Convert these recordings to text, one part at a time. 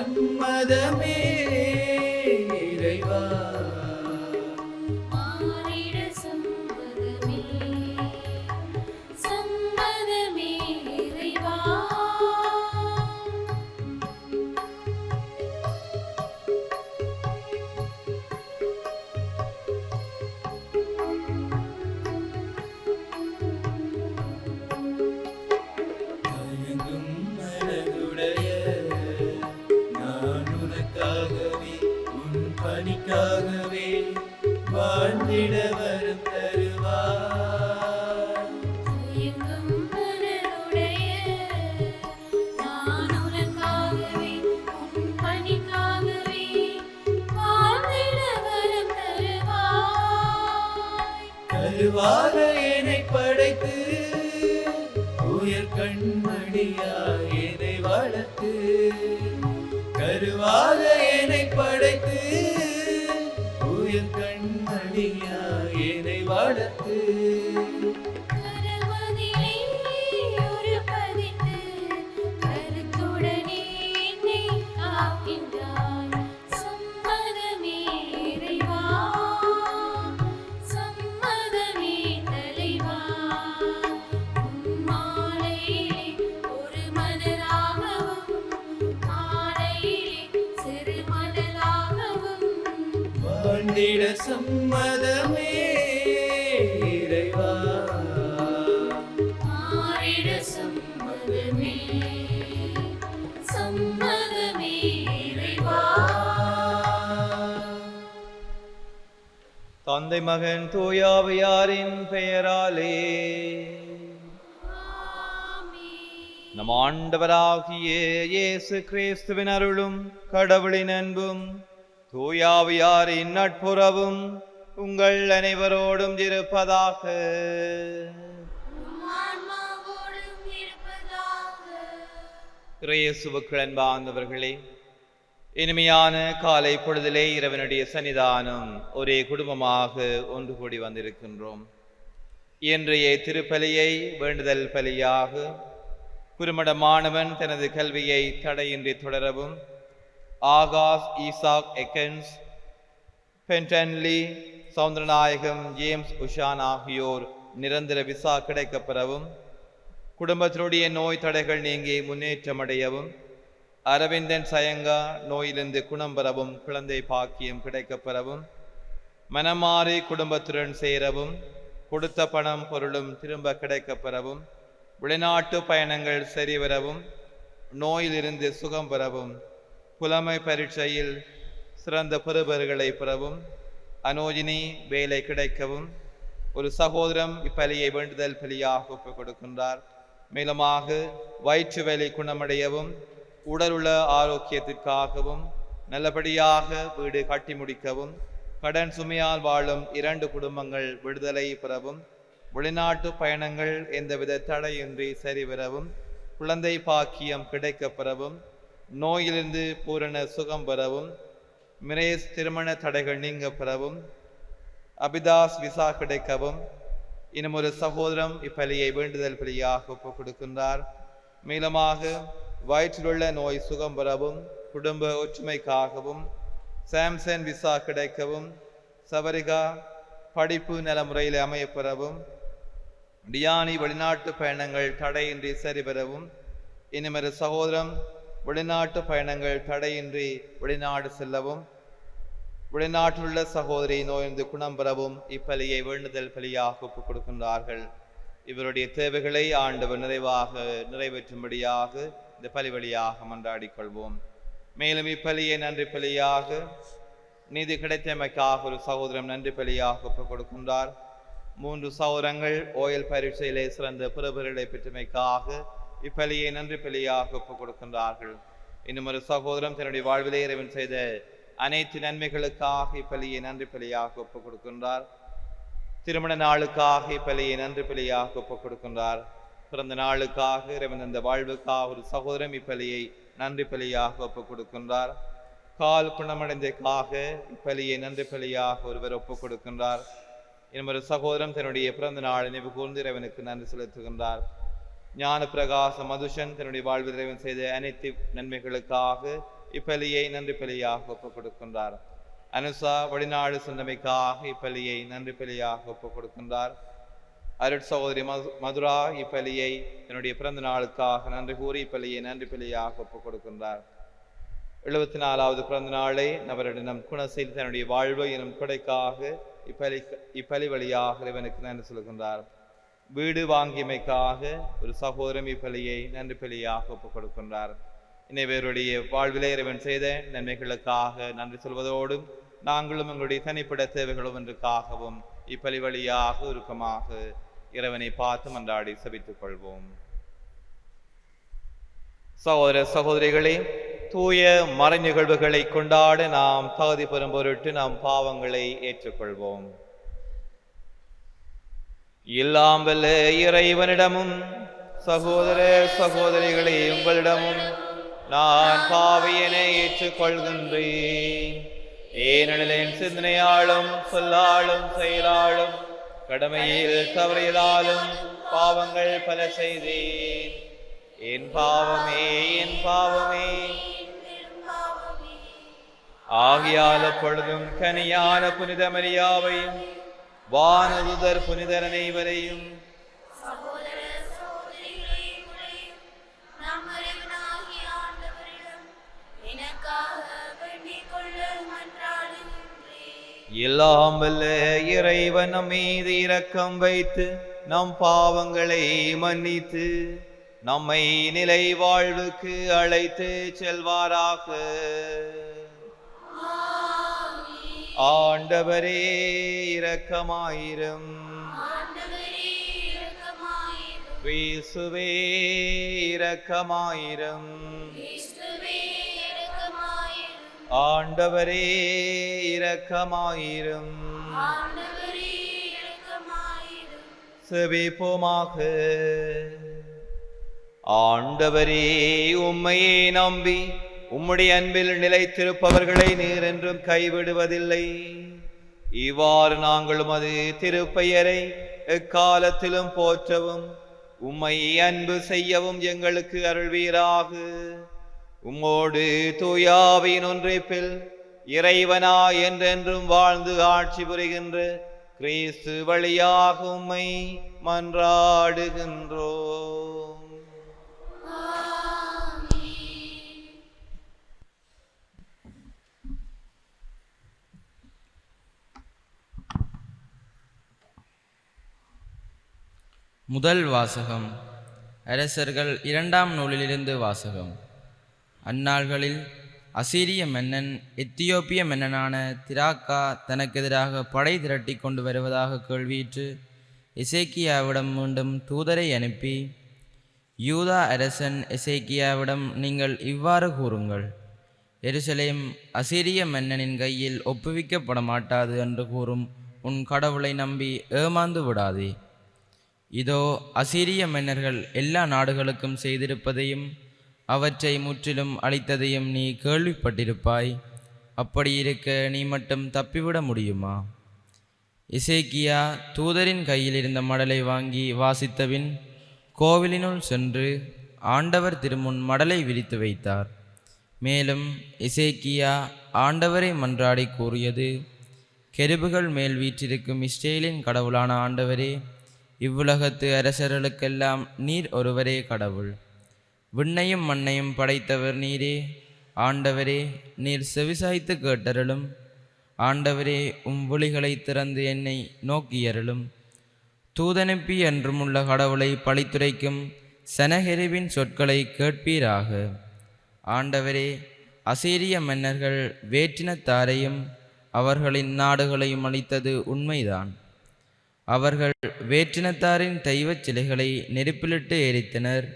சம்மதமே இறைவா. பணிக்காகவே வாழ்ந்திட வரும் தருவார். எங்கும் மனதுடைய நான் உனக்காகவே உன் பணிக்காகவே வாழ்ந்திட வரும் தருவாய். கருவாக என்னை படைத்து உயர் கண்மணியாய் என்னை வளர்த்து, கருவாக என்னை படைத்து உயர் கண்மணியாய் என்னை வளர்த்து, கரவதிலே ஒரு பதித்து கருத்துடனே என்னை காக்கின்றாய். சம்மதமே இறைவா, சம்மதமே தலைவா. உன் மாலையிலே ஒரு மலராகவும் மாலையிலே சிறு மலராகவும் வாழ்ந்திட சம்மதமே இறைவா. மாறிட சம்மதமே, சம்மதமே இறைவா. தந்தை மகன் தூயாவியாரின் பெயராலே ஆமென். நம் ஆண்டவராகிய இயேசு கிறிஸ்துவின் அருளும் கடவுளின் அன்பும் தூயாவியாரின் நட்புறவும் உங்கள் அனைவரோடும் இருப்பதாக. உம் ஆன்மாவோடும் இருப்பதாக. இயேசுவுக்கு அன்பார்ந்தவர்களே, இனிமையான காலை பொழுதிலே இறைவனுடைய சன்னிதானம் ஒரே குடும்பமாக ஒன்று கூடி வந்திருக்கின்றோம். இன்றைய திருப்பலியை வேண்டுதல் பலியாக குறுமட மாணவன் தனது கல்வியை தடையின்றி தொடரவும், ஆகாஷ் ஈசாக் எக்கன்ஸ், பென்டன்லி சவுந்தரநாயகம் ஜேம்ஸ் உஷான் ஆகியோர் நிரந்தர விசா கிடைக்கப்பெறவும், குடும்பத்தினுடைய நோய் தடைகள் நீங்கி முன்னேற்றமடையவும், அரவிந்தன் சயங்கா நோயிலிருந்து குணம் பெறவும், குழந்தை பாக்கியம் கிடைக்கப்பெறவும், மனமாறி குடும்பத்துடன் சேரவும், கொடுத்த பணம் பொருளும் திரும்ப கிடைக்கப்பெறவும், வெளிநாட்டு பயணங்கள் சரிவரவும், நோயிலிருந்து சுகம் பெறவும், புலமை பரீட்சையில் சிறந்த பெறுபர்களை பெறவும், அனோஜினி வேலை கிடைக்கவும், ஒரு சகோதரம் இப்பலியை வேண்டுதல் பலியாக ஒப்புக் கொடுக்கின்றார். மேலுமாக வயிற்று வேலை குணமடையவும், உடலுள்ள ஆரோக்கியத்திற்காகவும், நல்லபடியாக வீடு கட்டி முடிக்கவும், கடன் சுமையால் வாழும் 2 குடும்பங்கள் விடுதலை பெறவும், வெளிநாட்டு பயணங்கள் எந்தவித தடையின்றி சரிவரவும், குழந்தை பாக்கியம் கிடைக்கப்பெறவும், நோயிலிருந்து பூரண சுகம் பெறவும், மிரேஸ் திருமண தடைகள் நீங்க பெறவும், அபிதாஸ் விசா கிடைக்கவும், இன்னும் ஒரு சகோதரம் இப்பலியை வேண்டுதல் பலியாக ஒப்புக் கொடுக்கின்றார். மேலுமாக வயிற்றிலுள்ள நோய் சுகம் பெறவும், குடும்ப ஒற்றுமைக்காகவும், சாம்சன் விசா கிடைக்கவும், சபரிகா படிப்பு நலமுறையில் அமையப்பெறவும், டியானி வெளிநாட்டு பயணங்கள் தடையின்றி சரிபெறவும், இன்னும் ஒரு சகோதரம் வெளிநாட்டு பயணங்கள் தடையின்றி வெளிநாடு செல்லவும், வெளிநாட்டிலுள்ள சகோதரி நோயிலிருந்து குணம் பெறவும் இப்பலியை வேண்டுதல் பலியாக ஒப்புக் கொடுக்கின்றார்கள். இவருடைய தேவைகளை ஆண்டவர் நிறைவாக நிறைவேற்றும்படியாக இந்த பலி வழியாக மன்றாடிக் கொள்வோம். மேலும் இப்பலியை நன்றி பலியாக நீதி கிடைத்தமைக்காக ஒரு சகோதரம் நன்றி பலியாக ஒப்புக் கொடுக்கின்றார். 3 சகோதரங்கள் ஓயல் பரீட்சையிலே சிறந்த பெறுபர்களை பெற்றமைக்காக இப்பலியை நன்றி பலியாக ஒப்புக் கொடுக்கின்றார்கள். இன்னும் ஒரு சகோதரம் தன்னுடைய வாழ்விலே இறைவன் செய்த அனைத்து நன்மைகளுக்காக இப்பலியை நன்றி பலியாக ஒப்புக் கொடுக்கின்றார். திருமண நாளுக்காக இப்பலியை நன்றி பலியாக ஒப்புக் கொடுக்கின்றார். பிறந்த நாளுக்காக இறைவன் அந்த வாழ்வுக்காக ஒரு சகோதரம் இப்பலியை நன்றி பலியாக ஒப்புக் கொடுக்கின்றார். கால் குணமடைந்ததற்காக இப்பலியை நன்றி பலியாக ஒருவர் ஒப்புக் கொடுக்கின்றார். இன்னும் ஒரு சகோதரம் தன்னுடைய பிறந்த நாள் நினைவு கூர்ந்து இறைவனுக்கு நன்றி செலுத்துகின்றார். ஞான பிரகாச மதுஷன் தன்னுடைய வாழ்வில் இறைவன் செய்த அனைத்து நன்மைகளுக்காக இப்பலியை நன்றி பலியாக ஒப்புக் கொடுக்கின்றார். அனுசா வெளிநாடு சென்றமைக்காக இப்பலியை நன்றி பலியாக ஒப்புக் கொடுக்கின்றார். அருட் சகோதரி மதுரா இப்பலியை தன்னுடைய பிறந்த நாளுக்காக நன்றி கூறி இப்பலியை நன்றி பலியாக ஒப்புக் கொடுக்கின்றார். 74வது பிறந்த நாளை நபரிடம் குணசெய்து தன்னுடைய வாழ்வு எனும் கொடைக்காக இப்பலி வழியாக இறைவனுக்கு நன்றி சொல்கின்றார். வீடு வாங்கியமைக்காக ஒரு சகோதரம் இப்பலியை நன்றி பலியாக ஒப்புக் கொடுக்கின்றார். இவருடைய வாழ்விலே இறைவன் செய்த நன்மைகளுக்காக நன்றி சொல்வதோடும் நாங்களும் எங்களுடைய தனிப்பட்ட தேவைகளும் ஒன்றுக்காகவும் இப்பலி வழியாக உருக்கமாக இறைவனை பார்த்து மன்றாடி செபித்துக் கொள்வோம். சகோதர சகோதரிகளே, தூய மறை நிகழ்வுகளை கொண்டாட நாம் தகுதி பெறும் பொருட்டு நாம் பாவங்களை ஏற்றுக்கொள்வோம். எல்லாம் வல்ல இறைவனிடமும் சகோதர சகோதரிகளே உங்களிடமும் நான் பாவியனை ஏற்றுக்கொள்கின்றேன். ஏனெனில் என் சிந்தனையாலும் சொல்லாலும் செயலாலும் கடமையில் தவறியதாலும் பாவங்கள் பல செய்தேன். என் பாவமே என் பாவமே. ஆகியால் அப்பொழுதும் கனியான புனித மரியாவையும் வானதுதர் புனிதர் அனைவரையும் எல்லாம் வல்ல இறைவன் நம் மீது இரக்கம் வைத்து நம் பாவங்களை மன்னித்து நம்மை நிலை வாழ்வுக்கு அழைத்து செல்வாராக. ஆண்டவரே இரக்கமாயிரும். இயேசுவே இரக்கமாயிரும். ஆண்டவரே இரக்கமாயிரும். செபிப்போமாக. ஆண்டவரே, உம்மையே நம்பி உம்முடைய அன்பில் நிலைத்திருப்பவர்களை நீர் என்றும் கைவிடுவதில்லை. இவ்வாறு நாங்களும் அது திருப்பெயரை எக்காலத்திலும் போற்றவும் உம்மை அன்பு செய்யவும் எங்களுக்கு அருள்வீராக. உம்மோடு தூயாவின் ஒன்றிப்பில் இறைவனா என்றென்றும் வாழ்ந்து ஆட்சி புரிகின்ற கிறிஸ்து வழியாக உம்மை மன்றாடுகின்றோம். முதல் வாசகம். அரசர்கள் 2ஆம் நூலிலிருந்து வாசகம். அந்நாள்களில் அசீரிய மன்னன் எத்தியோப்பிய மன்னனான திராக்கா தனக்கு எதிராக படை திரட்டி கொண்டு வருவதாக கேள்வியிற்று எசேக்கியாவிடம் மீண்டும் தூதரை அனுப்பி, யூதா அரசன் எசேக்கியாவிடம் நீங்கள் இவ்வாறு கூறுங்கள், எருசலேம் அசீரிய மன்னனின் கையில் ஒப்புவிக்கப்பட மாட்டாது என்று கூறும் உன் கடவுளை நம்பி ஏமாந்து விடாதே. இதோ அசீரிய மன்னர்கள் எல்லா நாடுகளுக்கும் செய்திருப்பதையும் அவற்றை முற்றிலும் அழித்ததையும் நீ கேள்விப்பட்டிருப்பாய். அப்படியிருக்க நீ மட்டும் தப்பிவிட முடியுமா? எசேக்கியா தூதரின் கையில் இருந்த மடலை வாங்கி வாசித்தபின் கோவிலினுள் சென்று ஆண்டவர் திருமுன் மடலை விரித்து வைத்தார். மேலும் எசேக்கியா ஆண்டவரை மன்றாடி கூறியது, கெருபுகள் மேல் வீற்றிருக்கும் இஸ்ரேலின் கடவுளான ஆண்டவரே, இவ்வுலகத்து அரசர்களுக்கெல்லாம் நீர் ஒருவரே கடவுள். விண்ணையும் மண்ணையும் படைத்தவர் நீரே. ஆண்டவரே, நீர் செவிசாய்த்து கேட்டருளும். ஆண்டவரே, விழிகளை திறந்து என்னை நோக்கியருளும். தூதனுப்பி என்றுமுள்ள கடவுளை பழித்துரைக்கும் சனகெரிவின் சொற்களை கேட்பீராக. ஆண்டவரே, அசீரிய மன்னர்கள் வேற்றினத்தாரையும் அவர்களின் நாடுகளையும் அழித்தது உண்மைதான். அவர்கள் வேற்றினத்தாரின் தெய்வச் சிலைகளை நெருப்பிலிட்டு எரித்தனர்.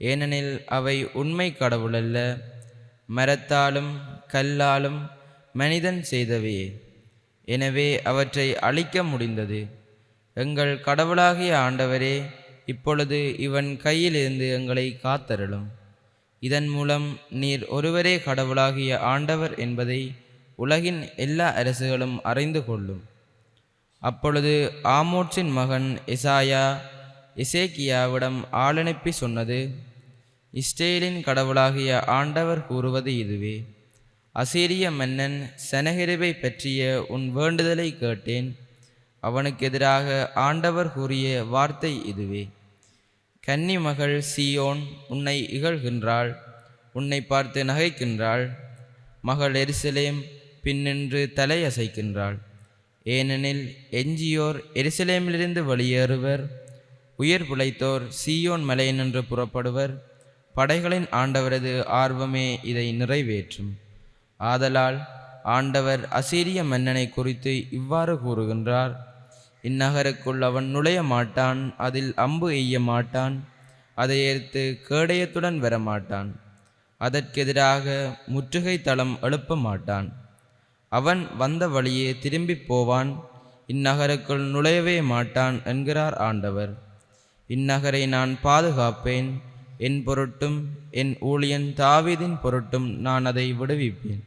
ஏனெனில் அவை உண்மை கடவுளல்ல, மரத்தாலும் கல்லாலும் மனிதன் செய்தவையே. எனவே அவற்றை அழிக்க முடிந்தது. எங்கள் கடவுளாகிய ஆண்டவரே, இப்பொழுது இவன் கையிலிருந்து எங்களை காத்தருளும். இதன் மூலம் நீர் ஒருவரே கடவுளாகிய ஆண்டவர் என்பதை உலகின் எல்லா அரசுகளும் அறிந்து கொள்ளும். அப்பொழுது ஆமோட்சின் மகன் எசாயா எசேக்கியாவிடம் ஆளனுப்பி சொன்னது, இஸ்ரேலின் கடவுளாகிய ஆண்டவர் கூறுவது இதுவே: அசீரிய மன்னன் செனகெரிபை பற்றிய உன் வேண்டுதலை கேட்டேன். அவனுக்கு எதிராக ஆண்டவர் கூறிய வார்த்தை இதுவே: கன்னி மகள் சீயோன் உன்னை இகழ்கின்றாள், உன்னை பார்த்து நகைக்கின்றாள். மகள் எருசலேம் பின்னின்று தலையசைக்கின்றாள். ஏனெனில் எஞ்சியோர் எருசலேமிலிருந்து வெளியேறுவர், உயிர் பிழைத்தோர் சீயோன் மலையினின்று புறப்படுவர். படைகளின் ஆண்டவரது ஆர்வமே இதை நிறைவேற்றும். ஆதலால் ஆண்டவர் அசீரிய மன்னனை குறித்து இவ்வாறு கூறுகின்றார்: இந்நகருக்குள் அவன் நுழைய மாட்டான், அதில் அம்பு எய்ய மாட்டான், அதை எதிர்த்து கேடயத்துடன் வரமாட்டான், அதற்கெதிராக முற்றுகை தளம் எழுப்ப மாட்டான். அவன் வந்த வழியே திரும்பி போவான், இந்நகருக்குள் நுழையவே மாட்டான் என்கிறார் ஆண்டவர். இந்நகரை நான் பாதுகாப்பேன், என் பொருட்டும் என் ஊழியன் தாவீதின் பொருட்டும் நான் அதை விடுவிப்பேன்.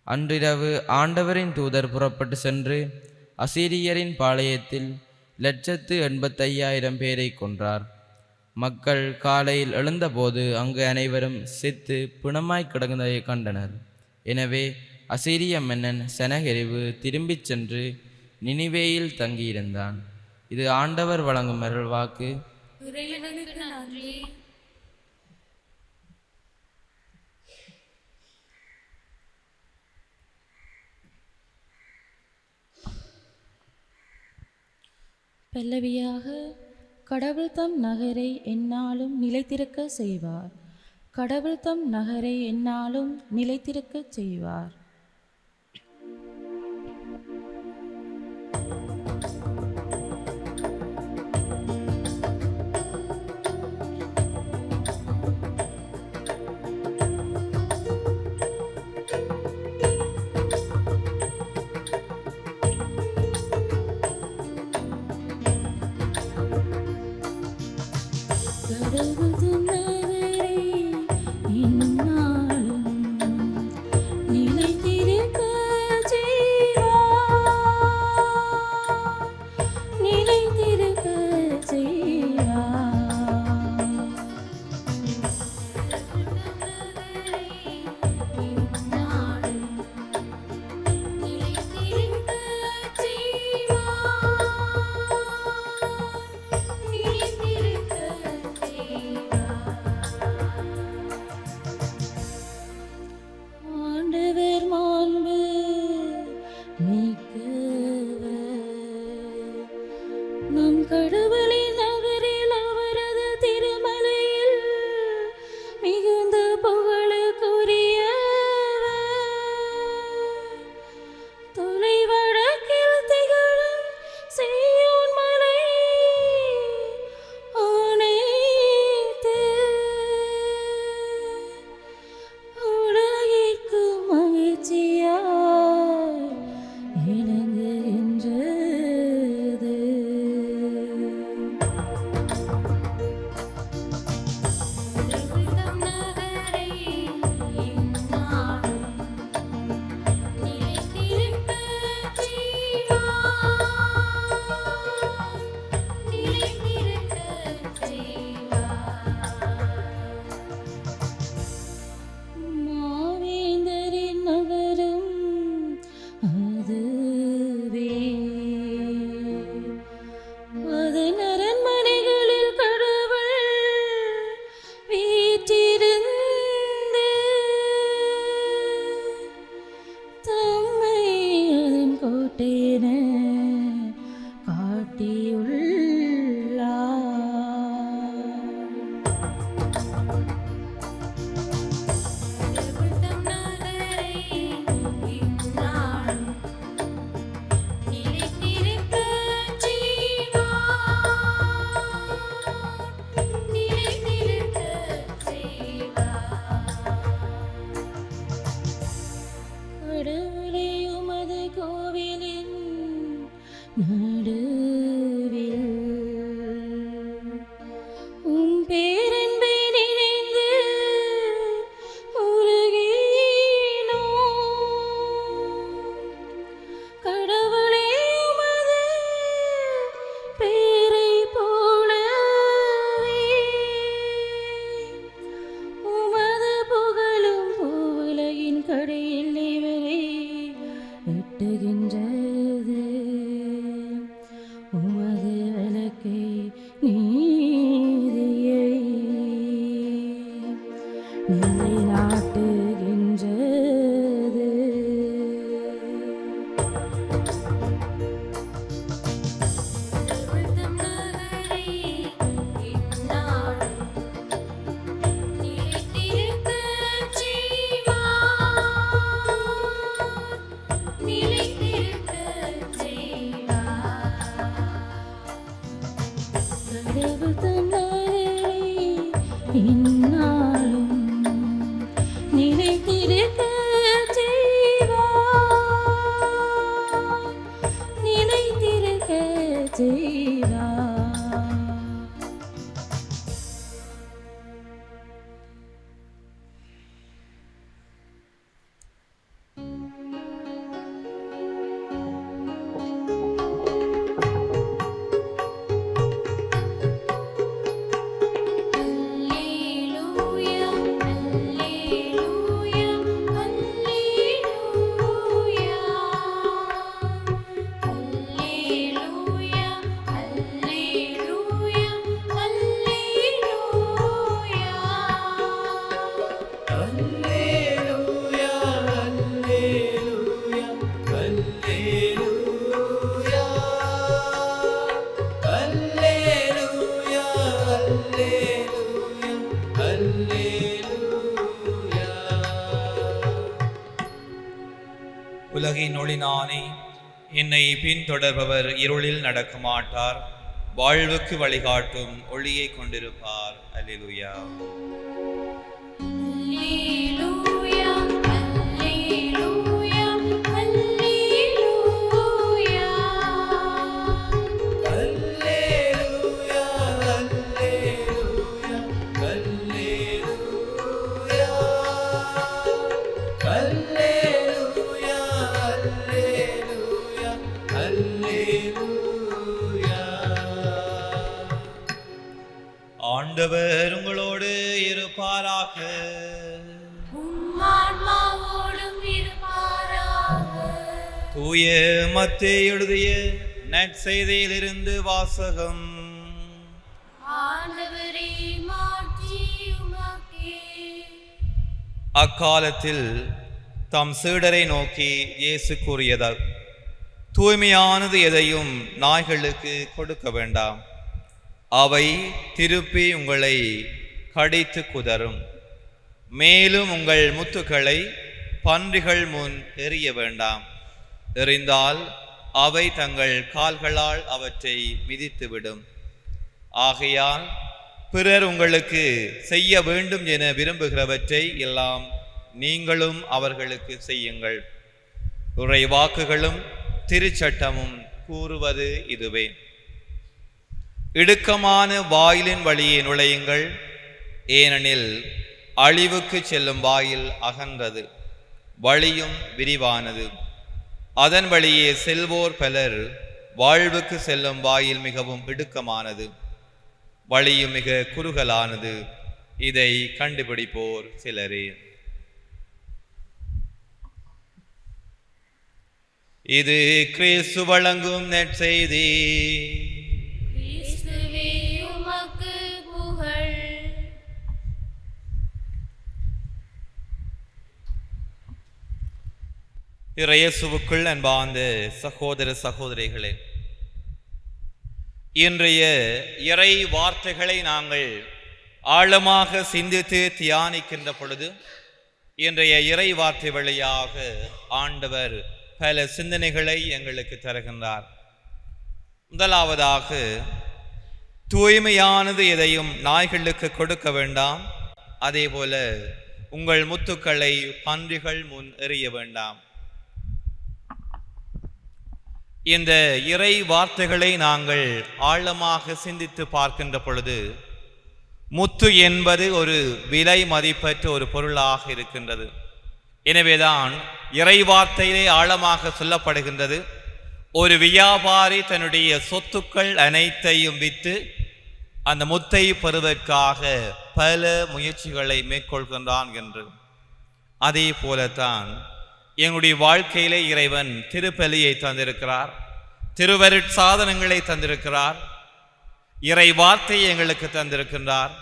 அன்றிரவு ஆண்டவரின் தூதர் புறப்பட்டு சென்று அசீரியரின் பாளையத்தில் 185,000 பேரை கொன்றார். மக்கள் காலையில் எழுந்தபோது அங்கு அனைவரும் செத்து பிணமாய் கிடந்ததை கண்டனர். எனவே அசீரிய மன்னன் செனகெரிபு திரும்பிச் சென்று நினிவேயில் தங்கியிருந்தான். இது ஆண்டவர் வழங்கும் அருள்வாக்கு. இறைவனுக்கு நன்றி. பல்லவியாக: கடவுள் தம் நகரை எந்நாளும் நிலைத்திருக்க செய்வார். கடவுள் தம் நகரை எந்நாளும் நிலைத்திருக்க செய்வார். கடவுள் தம் நகரை எந்நாளும் நிலைத்திருக்க செய்வார். நிலைத்திருக்க செய்வார். ஆண்டவர் மாண்பு மிக்கவர். நம் கடவுளின் நகரில் அவரது திருமலையில் மிகுந்த புகழுக்குரியவர். தொலைவடக்கில் திகழும் சீயோன் மலை அனைத்து உலகிற்கு மகிழ்ச்சியாய் இணங்குகின்றது. மாவேந்தரின் நகரம் அதுவே. அதன் அரண்மனைகளில் கடவுள் வீற்றிருந்து தம்மை அதன் கோட்டென காட்டியுள்ளார். கடவுளே, உமது கோவிலின் நடுவில் உம் பேரன்பை நினைந்து உருகினோம். கடவுளே, உமது பேரை போலவே உலகின் ஒளி நானே. என்னை பின்தொடர்பவர் இருளில் நடக்க மாட்டார், வாழ்வுக்கு வழிகாட்டும் ஒளியை கொண்டிருப்பார். அல்லேலூயா. அல்லேலூயா, அல்லேலூயா, அல்லேலூயா. அல்லேலூயா, அல்லேலூயா, அல்லேலூயா. அல்லேலூயா, அல்லேலூயா, அல்லேலூயா. ஆண்டவர் உங்களோடு இருப்பாராக. உம் ஆன்மாவோடும் இருப்பாராக. தூய மத்தேயு எழுதிய நற்செய்தியிலிருந்து வாசகம். ஆண்டவரே, மாட்சி உமக்கே. அக்காலத்தில் தம் சீடரை நோக்கி இயேசு கூறியது, தூய்மையானது எதையும் நாய்களுக்கு கொடுக்க வேண்டாம், அவை திருப்பி உங்களை கடித்து குதறும். மேலும் உங்கள் முத்துக்களை பன்றிகள் முன் எறிய வேண்டாம், எறிந்தால் அவை தங்கள் கால்களால் அவற்றை மிதித்துவிடும். ஆகையால் பிறர் உங்களுக்கு செய்ய வேண்டும் என விரும்புகிறவற்றை எல்லாம் நீங்களும் அவர்களுக்கு செய்யுங்கள். உரை வாக்குகளும் திருச்சட்டமும் கூறுவது இதுவே. இடுக்கமான வாயிலின் வழியே நுழையுங்கள், ஏனெனில் அழிவுக்கு செல்லும் வாயில் அகன்றது, வழியும் விரிவானது, அதன் வழியே செல்வோர் பலர். வாழ்வுக்கு செல்லும் வாயில் மிகவும் இடுக்கமானது, வழியும் மிக குறுகலானது, இதை கண்டுபிடிப்போர் சிலரே. இது கிறிஸ்து வழங்கும் நற்செய்தி. கிறிஸ்துவே, உமக்கு புகழ். இயேசுவுக்குள் அன்பார்ந்த சகோதர சகோதரிகளே, இன்றைய இறை வார்த்தைகளை நாங்கள் ஆழமாக சிந்தித்து தியானிக்கின்ற பொழுது இன்றைய இறை வார்த்தை வழியாக ஆண்டவர் பல சிந்தனைகளை எங்களுக்கு தருகின்றார். முதலாவதாக, தூய்மையானது எதையும் நாய்களுக்கு கொடுக்க வேண்டாம், அதே போல உங்கள் முத்துக்களை பன்றிகள் முன் எறிய வேண்டாம். இந்த இறை வார்த்தைகளை நாங்கள் ஆழமாக சிந்தித்து பார்க்கின்ற பொழுது முத்து என்பது ஒரு விலை மதிப்பற்ற ஒரு பொருளாக இருக்கின்றது. எனவேதான் இறை வார்த்தையிலே ஆழமாக சொல்லப்படுகின்றது, ஒரு வியாபாரி தன்னுடைய சொத்துக்கள் அனைத்தையும் விற்று அந்த முத்தை பெறுவதற்காக பல முயற்சிகளை மேற்கொள்கின்றான் என்று. அதே போலத்தான் எங்களுடைய வாழ்க்கையிலே இறைவன் திருப்பலியை தந்திருக்கிறார், திருவருட்சாதனங்களை தந்திருக்கிறார், இறை வார்த்தையை எங்களுக்கு தந்திருக்கின்றார்,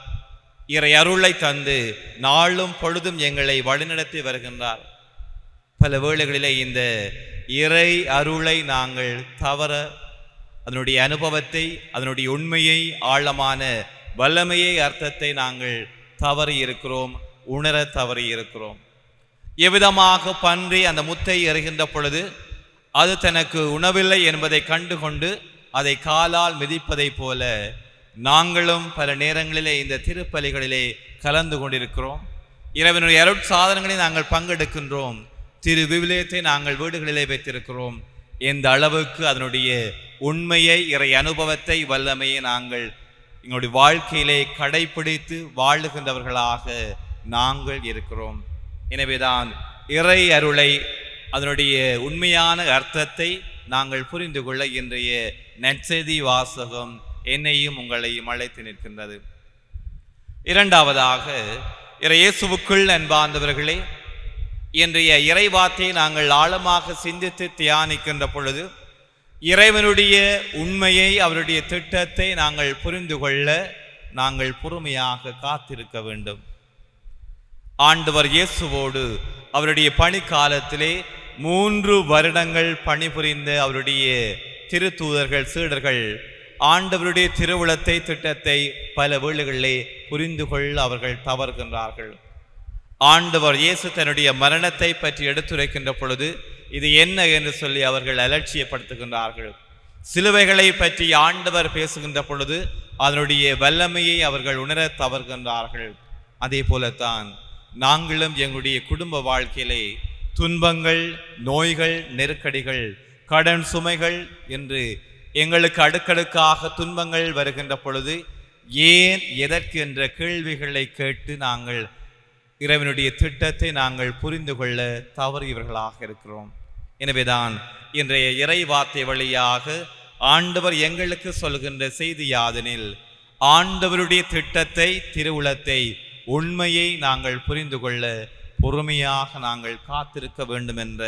இறை அருளை தந்து நாளும் பொழுதும் எங்களை வழிநடத்தி வருகின்றார். பல வேளைகளிலே இந்த இறை அருளை நாங்கள் தவற, அதனுடைய அனுபவத்தை, அதனுடைய உண்மையை, ஆழமான வல்லமையை, அர்த்தத்தை நாங்கள் தவறி இருக்கிறோம், உணர தவறி இருக்கிறோம். எவ்விதமாக பன்றி அந்த முத்தை எறிகின்ற பொழுது அது தனக்கு உணவில்லை என்பதை கண்டுகொண்டு அதை காலால் மிதிப்பதை போல நாங்களும் பல நேரங்களிலே இந்த திருப்பலிகளிலே கலந்து கொண்டிருக்கிறோம். இறைவனுடைய அருட்சாதனங்களை நாங்கள் பங்கெடுக்கின்றோம், திரு விவிலியத்தை நாங்கள் வீடுகளிலே வைத்திருக்கிறோம். எந்த அளவுக்கு அதனுடைய உண்மையை, இறை அனுபவத்தை, வல்லமையை நாங்கள் எங்களுடைய வாழ்க்கையிலே கடைபிடித்து வாழுகின்றவர்களாக நாங்கள் இருக்கிறோம். எனவேதான் இறை அருளை, அதனுடைய உண்மையான அர்த்தத்தை நாங்கள் புரிந்து கொள்ள இன்றைய நற்செய்தி வாசகம் என்னையும் உங்களையும் அழைத்து நிற்கின்றது. இரண்டாவதாக, இயேசுவுக்குள் அன்பார்ந்தவர்களே, இன்றைய இறை வார்த்தையை நாங்கள் ஆழமாக சிந்தித்து தியானிக்கின்ற பொழுது இறைவனுடைய உண்மையை, அவருடைய திட்டத்தை நாங்கள் புரிந்து கொள்ள நாங்கள் பொறுமையாக காத்திருக்க வேண்டும். ஆண்டவர் இயேசுவோடு அவருடைய பணிக்காலத்திலே 3 வருடங்கள் பணிபுரிந்த அவருடைய திருத்தூதர்கள், சீடர்கள் ஆண்டவருடைய திருவுளத்தை, திட்டத்தை பல வேளைகளிலே புரிந்து கொள்ள அவர்கள் தவறுகின்றார்கள். ஆண்டவர் இயேசு தன்னுடைய மரணத்தை பற்றி எடுத்துரைக்கின்ற பொழுது இது என்ன என்று சொல்லி அவர்கள் அலட்சியப்படுத்துகின்றார்கள். சிலுவைகளை பற்றி ஆண்டவர் பேசுகின்ற பொழுது அதனுடைய வல்லமையை அவர்கள் உணர தவறுகின்றார்கள். அதே போலத்தான் நாங்களும் எங்களுடைய குடும்ப வாழ்க்கையிலே துன்பங்கள், நோய்கள், நெருக்கடிகள், கடன் சுமைகள் என்று எங்களுக்கு அடுக்கடுக்காக துன்பங்கள் வருகின்ற பொழுது ஏன், எதற்கு என்ற கேள்விகளை கேட்டு நாங்கள் இறைவனுடைய திட்டத்தை நாங்கள் புரிந்து கொள்ள தவறியவர்களாக இருக்கிறோம். எனவேதான் இன்றைய இறை வார்த்தை வழியாக ஆண்டவர் எங்களுக்கு சொல்கின்ற செய்தி யாதெனில், ஆண்டவருடைய திட்டத்தை, திருவுளத்தை, உண்மையை நாங்கள் புரிந்து கொள்ள பொறுமையாக நாங்கள் காத்திருக்க வேண்டும் என்ற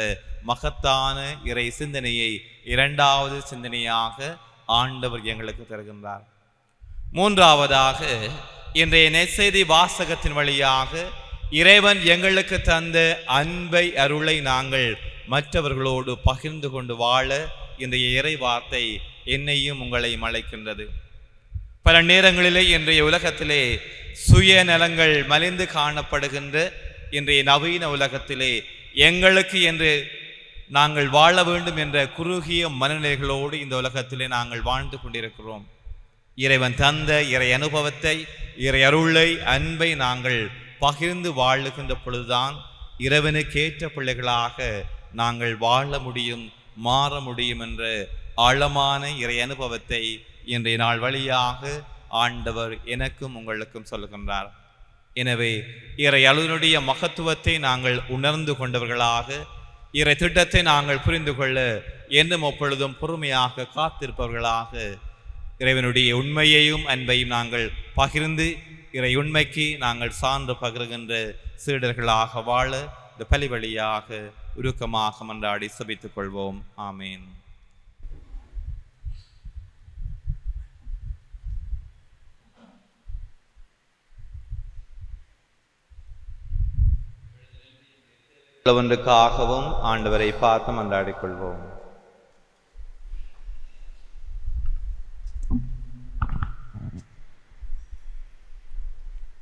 மகத்தான இறை சிந்தனையை இரண்டாவது சிந்தனையாக ஆண்டவர் எங்களுக்கு தருகின்றார். மூன்றாவதாக இன்றைய நற்செய்தி வாசகத்தின் வழியாக இறைவன் எங்களுக்கு தந்த அன்பை, அருளை நாங்கள் மற்றவர்களோடு பகிர்ந்து கொண்டு வாழ இன்றைய இறை வார்த்தை என்னையும் உங்களையும் அழைக்கின்றது. பல நேரங்களிலே இன்றைய உலகத்திலே சுயநலங்கள் மலிந்து காணப்படுகின்ற இன்றைய நவீன உலகத்திலே எங்களுக்கு என்று நாங்கள் வாழ வேண்டும் என்ற குறுகிய மனநிலைகளோடு இந்த உலகத்திலே நாங்கள் வாழ்ந்து கொண்டிருக்கிறோம். இறைவன் தந்த இறை அனுபவத்தை, இறை அருளை, அன்பை நாங்கள் பகிர்ந்து வாழுகின்ற பொழுதுதான் இறைவனுக்கேற்ற பிள்ளைகளாக நாங்கள் வாழ முடியும், மாற முடியும் என்ற ஆழமான இறை அனுபவத்தை இன்றைய நாள் வழியாக ஆண்டவர் எனக்கும் உங்களுக்கும் சொல்லுகின்றார். எனவே இறை அருளினுடைய மகத்துவத்தை நாங்கள் உணர்ந்து கொண்டவர்களாக, இறை திட்டத்தை நாங்கள் புரிந்து கொள்ள என்றும் எப்பொழுதும் பொறுமையாக காத்திருப்பவர்களாக, இறைவனுடைய உண்மையையும் அன்பையும் நாங்கள் பகிர்ந்து இறை உண்மைக்கு நாங்கள் சான்று பகிர்கின்ற சீடர்களாக வாழ இந்த பலி வழியாக உருக்கமாக மன்றாடி சபித்துக் கொள்வோம். ஆமேன். ஒன்றுக்காகவும் ஆண்டவரை பார்த்து மன்றாடிக் கொள்வோம்.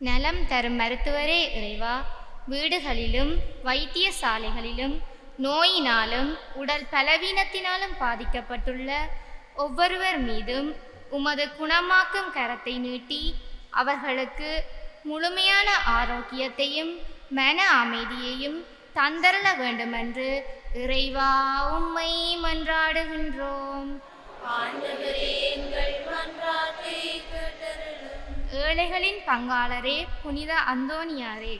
நலம் தரும் மருத்துவரே இறைவா, வீடுகளிலும் வைத்தியசாலைகளிலும் நோயினாலும் உடல் பலவீனத்தினாலும் பாதிக்கப்பட்டுள்ள ஒவ்வொருவர் மீதும் உமது குணமாக்கும் கரத்தை நீட்டி அவர்களுக்கு முழுமையான ஆரோக்கியத்தையும் மன அமைதியையும் தந்தரள வேண்டுமென்று இறைவா உம்மை மன்றாடுகின்றோம். ஏழைகளின் பங்காளரே புனித அந்தோனியாரே,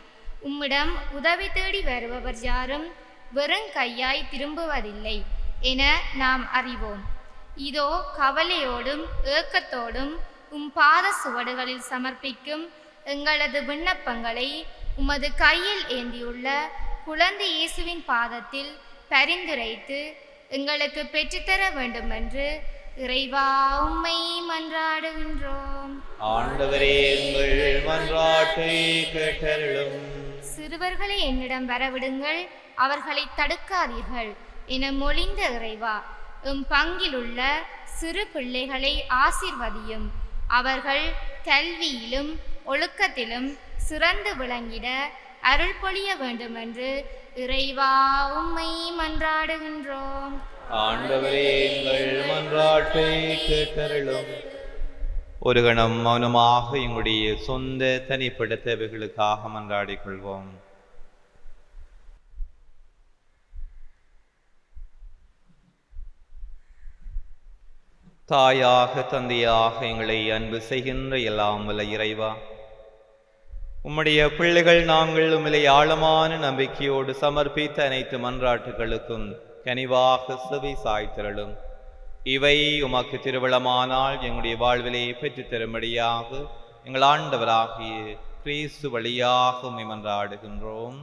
உம்மிடம் உதவி தேடி வருபவர் யாரும் வெறும் கையாய் திரும்புவதில்லை என நாம் அறிவோம். இதோ கவலையோடும் ஏக்கத்தோடும் உம் பாத சுவடுகளில் சமர்ப்பிக்கும் எங்களது விண்ணப்பங்களை உமது கையில் ஏந்தியுள்ள குழந்தை இயேசுவின் பாதத்தில் பரிந்துரைத்து எங்களுக்கு பெற்றுத்தர வேண்டுமென்று இறைவா உம்மை மன்றாடுகின்றோம். ஆண்டவரே, எங்கள் மன்றாட்டை கேட்டருளும். சிறுவர்களை என்னிடம் வரவிடுங்கள், அவர்களை தடுக்காதீர்கள் என மொழிந்த இறைவா, எம் பங்கிலுள்ள சிறு பிள்ளைகளை ஆசீர்வதியும். அவர்கள் கல்வியிலும் ஒழுக்கத்திலும் சிறந்து விளங்கிட அருள் பொழிய வேண்டுமென்று இறைவா உம்மை மன்றாடுகின்றோம். ஆண்டவரே, எங்கள் மன்றாட்டை கேட்டருளும். ஒரு கணம் மௌனமாக எங்களுடைய சொந்த தனிப்பட்ட தேவைகளுக்காக மன்றாடிக் கொள்வோம். தாயாக தந்தையாக எங்களை அன்பு செய்கின்ற எல்லாம் வல்ல இறைவா, உம்முடைய பிள்ளைகள் நாங்கள் உம்மிலே ஆழமான நம்பிக்கையோடு சமர்ப்பித்த அனைத்து மன்றாட்டுகளுக்கும் கனிவாக செவி சாய்த்திரளும். இவை உமக்கு திருவிழமானால் எங்களுடைய வாழ்விலே பெற்று தரும்படியாக எங்கள் ஆண்டவராகிய கிறிஸ்து வழியாக உம்மை மன்றாடுகின்றோம்.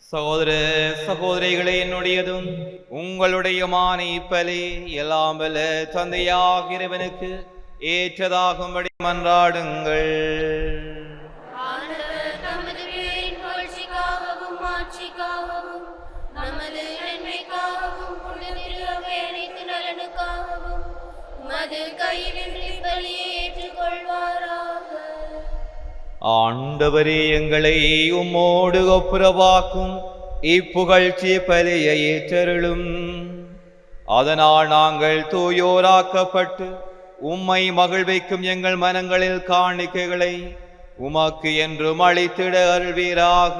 சகோதர சகோதரிகளே, என்னுடையதும் உங்களுடையமான இப்பலி எல்லாம் வல்ல தந்தையாக இறைவனுக்கு ஏற்றதாகும்படி மன்றாடுங்கள். ஆண்டவர் தமது பேரின் புகழ்ச்சிக்காகவும் மாட்சிக்காகவும் நமது நன்மைக்காகவும் புனித அவை அனைத்து நலனுக்காகவும் உமது கையிலிருந்து பலியை ஏற்றுக்கொள்வாராக. ஆண்டவரே, எங்களை உம்மோடு ஒப்புரவாக்கும் இப்புகழ்ச்சி பலியை ஏற்றருளும். அதனால் நாங்கள் தூயோராக்கப்பட்டு உம்மை மகிழ்விக்கும் எங்கள் மனங்களில் காணிக்கைகளை உமக்கு என்றும் அளித்திட அருள்வீராக.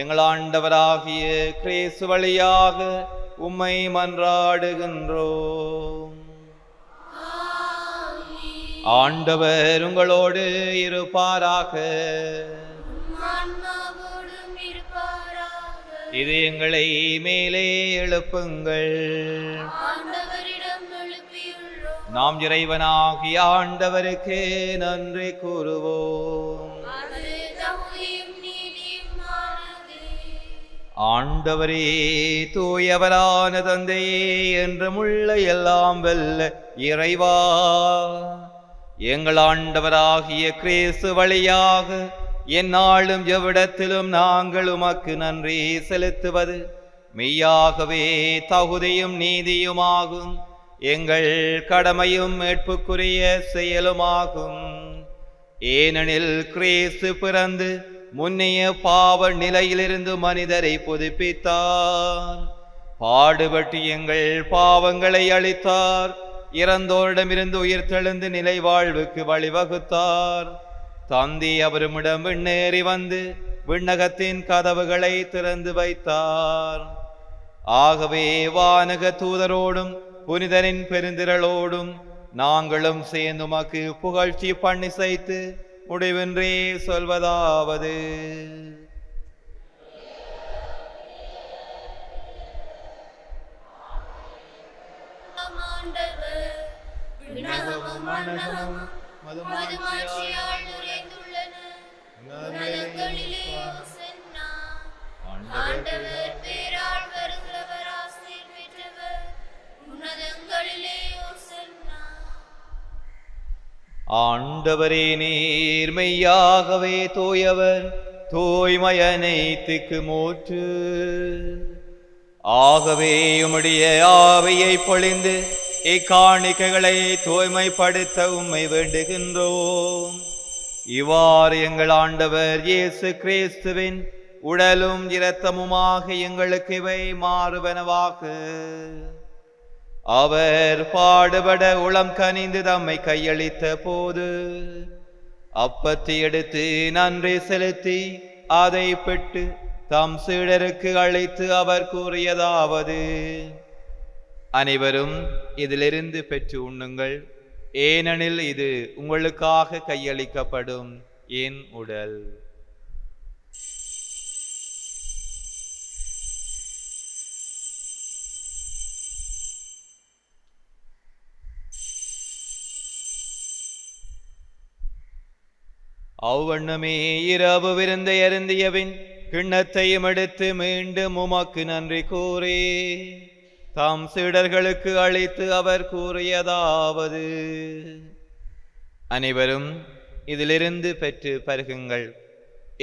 எங்கள் ஆண்டவராகிய கிறிஸ்து வழியாக உம்மை மன்றாடுகின்றோம். ஆண்டவர் உங்களோடு இருப்பாராக. ஆன்மாவோடும் இருப்பாராக. இது எங்களை மேலே எழுப்புங்கள். ஆண்டவரிடம் எழுப்பியுள்ளோம். நாம் இறைவனாகிய ஆண்டவருக்கு நன்றி கூறுவோம். அது தகுதியும் நீதியுமானது. ஆண்டவரே, தூயவரான தந்தையே, என்றுமுள்ள எல்லாம் வல்ல இறைவா, எங்கள் ஆண்டவராகிய கிறிஸ்து வழியாக எந்நாளும் எவ்விடத்திலும் நாங்கள் உமக்கு நன்றி செலுத்துவது மெய்யாகவே தகுதியும் நீதியுமாகும். எங்கள் கடமையும் மீட்புக்குரிய செயலுமாகும். ஏனெனில் கிறிஸ்து பிறந்து முன்னைய பாவ நிலையிலிருந்து மனிதரை புதுப்பித்தார். பாடுபட்டு எங்கள் பாவங்களை அளித்தார். இறந்தோரிடமிருந்து உயிர் தெழுந்து நிலை வாழ்வுக்கு வழிவகுத்தார். தந்தை அவருமிடம் விண்ணேறி வந்து விண்ணகத்தின் கதவுகளை திறந்து வைத்தார். ஆகவே வானக தூதரோடும் புனிதரின் பெருந்திரளோடும் நாங்களும் சேர்ந்து உமக்கு புகழ்ச்சி பண்ணி செய்து முடிவின்றி சொல்வதாவது: ஆண்டவர் விண்ணகமும் மண்ணகமும் மதுமாட்சியால் நிறைந்துள்ளன. உன்னதங்களிலே ஓசன்னா. ஆண்டவர் பேரால் வருகிறவர் ஆசீர் பெற்றவர். உன்னதங்களிலே ஓசன்னா. ஆண்டவரே நீர் மெய்யாகவே தூயவர், தூய்மையனைத்துக்கு மூற்று. ஆகவே உம்முடைய ஆவியை பொழிந்து இக்காணிக்கைகளை தூய்மைப்படுத்த உம்மை வேண்டுகின்றோம். இவ்வாறு எங்கள் ஆண்டவர் இயேசு கிறிஸ்துவின் உடலும் இரத்தமுமாக எங்களுக்கு இவை மாறுவனவாக. அவர் பாடுபட உளம் கனிந்து தம்மை கையளித்த போது அப்பத்தை எடுத்து நன்றி செலுத்தி அதை பெற்று தம் சீடருக்கு அழைத்து அவர் கூறியதாவது: அனைவரும் இதிலிருந்து பெற்று உண்ணுங்கள், ஏனெனில் இது உங்களுக்காக கையளிக்கப்படும் என் உடல். அவ்வண்ணமே இரவு விருந்தை அருந்தியபின் கிண்ணத்தையும் எடுத்து மீண்டும் உமக்கு நன்றி கூறி தாம் சீடர்களுக்கு அளித்து அவர் கூறியதாவது: அனைவரும் இதிலிருந்து பெற்று பருகுங்கள்,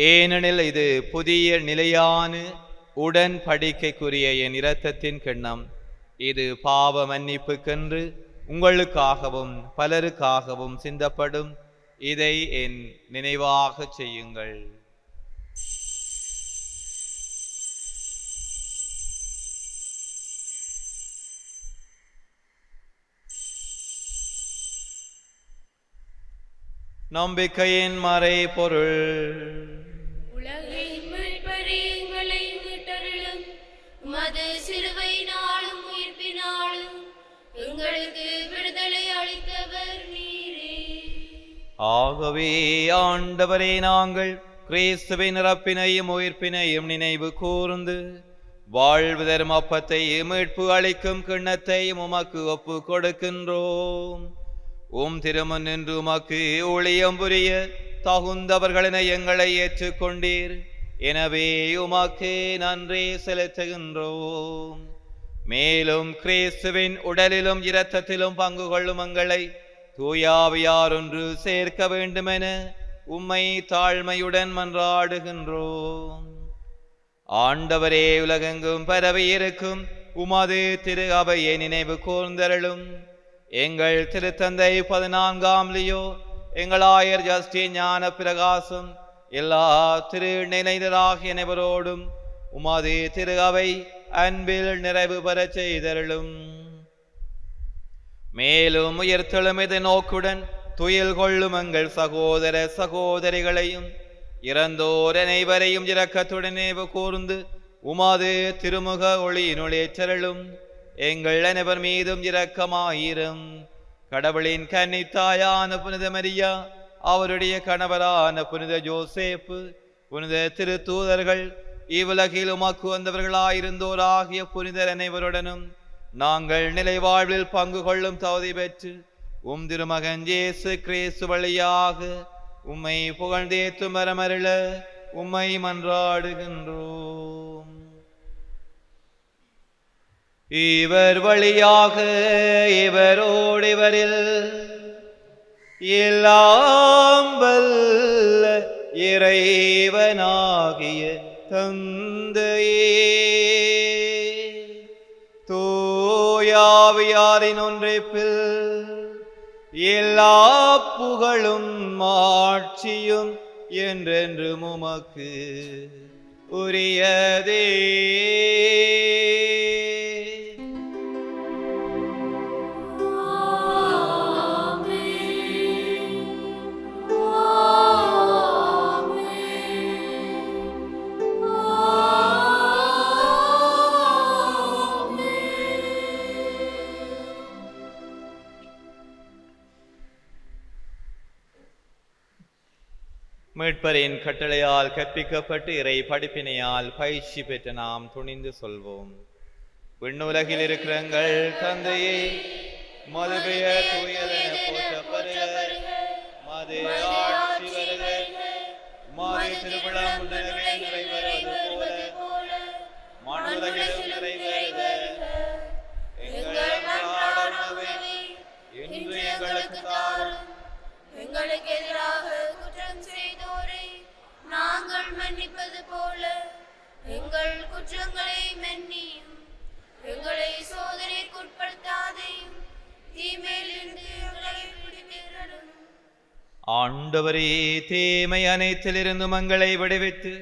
ஏனெனில் இது புதிய நிலையான உடன்படிக்கைக்குரிய என் இரத்தத்தின் கிண்ணம். இது பாவ மன்னிப்புக்கென்று உங்களுக்காகவும் பலருக்காகவும் சிந்தப்படும். இதை என் நினைவாக செய்யுங்கள். நம்பிக்கையின் மறை பொருள். உலகின் மீட்பரே எங்களை மீட்டருளும். உமது சிலுவையினாலும் உயிர்ப்பினாலும் எங்களுக்கு விடுதலை அளித்தவர் நீரே. ஆகவே ஆண்டவரே, நாங்கள் கிறிஸ்துவின் இறப்பினையும் உயிர்ப்பினையும் நினைவு கூர்ந்து வாழ்வு தரும் அப்பத்தையும் மீட்பு அளிக்கும் கிண்ணத்தையும் உமக்கு ஒப்பு கொடுக்கின்றோம். உம் திருமன் என்று உமக்கு ஊழியம் புரிய தகுந்தவர்களினை எங்களை ஏற்றுக்கொண்டீர். எனவே உமக்கு நன்றி செலுத்துகின்றோம். மேலும் கிறிஸ்துவின் உடலிலும் இரத்தத்திலும் பங்கு கொள்ளும் எங்களை தூயாவியார் ஒன்று சேர்க்க வேண்டுமென உம்மை தாழ்மையுடன் மன்றாடுகின்றோம். ஆண்டவரே, உலகெங்கும் பரவி இருக்கும் உமது திரு அவையை நினைவு கூர்ந்தருளும். எங்கள் திருத்தந்தை 14ஆம் லியோ, எங்கள் ஆயர் ஜஸ்டின் ஞான பிரகாசம், எல்லா திரு நினைந்தராகிய அனைவரோடும் உமது திரு அவை அன்பில் நிறைவு பெறச் செய்தருளும். மேலும் உயர்த்தெழும் இது நோக்குடன் துயில் கொள்ளும் எங்கள் சகோதர சகோதரிகளையும் இறந்தோர் அனைவரையும் இரக்கத்துடன் நினைவு கூர்ந்து உமது திருமுக ஒளியினுளேற்றருளும். எங்கள் அனைவர் மீதும் இரக்கமாயிரும். கடவுளின் கன்னித்தாயான புனித மரியா, அவருடைய கணவரான புனித ஜோசேப்பு, புனித திருத்தூதர்கள், இவ்வுலகில் உமக்கு வந்தவர்களாயிருந்தோராகிய புனிதர் அனைவருடனும் நாங்கள் நிலை வாழ்வில் பங்கு கொள்ளும் தகுதி பெற்று உம் திருமகன் இயேசு கிறிஸ்து வழியாக உம்மை புகழ்ந்தேத்து மரமருள உம்மை மன்றாடுகின்றோம். இவர் வழியாக இவரோடு இவரில் எல்லாம் வல்ல இறைவனாகிய தந்தையே, தூயாவியாரின் ஒன்றைப்பில் எல்லா புகழும் ஆட்சியும் என்றென்றும் உமக்கு உரியதே. மீட்பரின் கட்டளையால் கற்பிக்கப்பட்டு இறை படிப்பினையால் பயிற்சி பெற்ற நாம் துணிந்து சொல்வோம். விண்ணுலகில் இருக்கிற எங்கள் தந்தையே, மது பெயர் தூயதென போற்றப்படுக, மது ஆட்சி வருக, மது எங்கள் குற்றங்களை மன்னியும், எங்களை சோதனைக்குட்படுத்தாதையும், தீமையிலிருந்து எங்களை விடுவித்தருளும். ஆண்டவரே, தீமை அனைத்திலிருந்து மங்களை விடுவித்து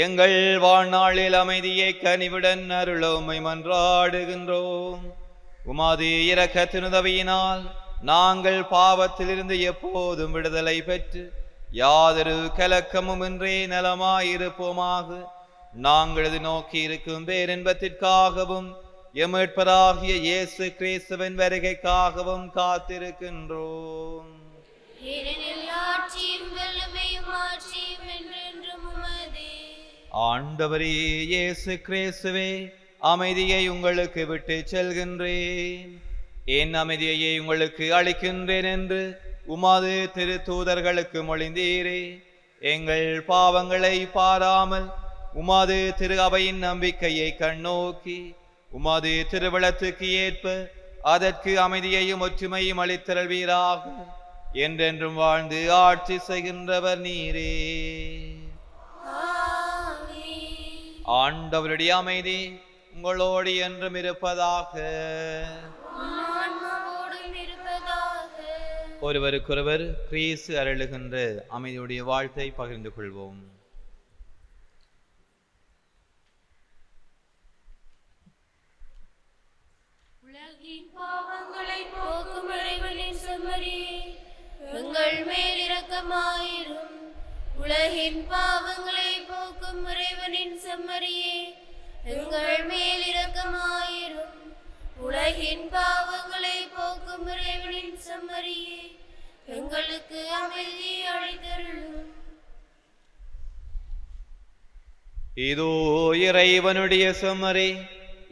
எங்கள் வாழ்நாளில் அமைதியை கனிவுடன் அருளோமை மன்றாடுகின்றோம். உமது இரக்கத்தின் உதவியினால் நாங்கள் பாவத்திலிருந்து எப்போதும் விடுதலை பெற்று யாதொரு கலக்கமும் இன்றே நலமாயிருப்போமாக. நாங்கள் இது நோக்கி இருக்கும் பேரின்பத்திற்காகவும் எமட்பராகிய இயேசு கிறிஸ்துவின் வருகைக்காகவும் காத்திருக்கின்றோம். ஏனெனில் ஆட்சியும் வல்லமையும் ஆட்சியும் என்றென்றும் உமதே. ஆண்டவரே இயேசு கிறிஸ்துவே, அமைதியை உங்களுக்கு விட்டு செல்கின்றேன், என் அமைதியை உங்களுக்கு அளிக்கின்றேன் என்று உமது திருத்தூதர்களுக்கு மொழிந்தீரே. எங்கள் பாவங்களை பாராமல் உமது திரு அவையின் நம்பிக்கையை கண்ணோக்கி உமது திருவிழத்துக்கு ஏற்ப அதற்கு அமைதியையும் ஒற்றுமையும் அளித்தருள்வீராக. என்றென்றும் வாழ்ந்து ஆட்சி செய்கின்றவர் நீரே. ஆண்டவருடைய அமைதி உங்களோடு என்றும் இருப்பதாக. ஒருவருக்கொருவர் கிறிஸ்து அருளுகின்ற அமைதியுடைய வாழ்த்தை பகிர்ந்து கொள்வோம். உலகின் பாவங்களை போக்கும் இறைவனின் செம்மறியே, எங்கள் மேல் இரக்கமாயிரும். உலகின் பாவங்களை போக்கும் இறைவனின் செம்மறியே, எங்கள் மேல் இரக்கமாயிரும். உலகின் பாவங்களை போக்கும் இறைவனின் செம்மறியே, எங்களுக்கு அமைதி அளித்தருளும். இதோ இறைவனுடைய செம்மறி,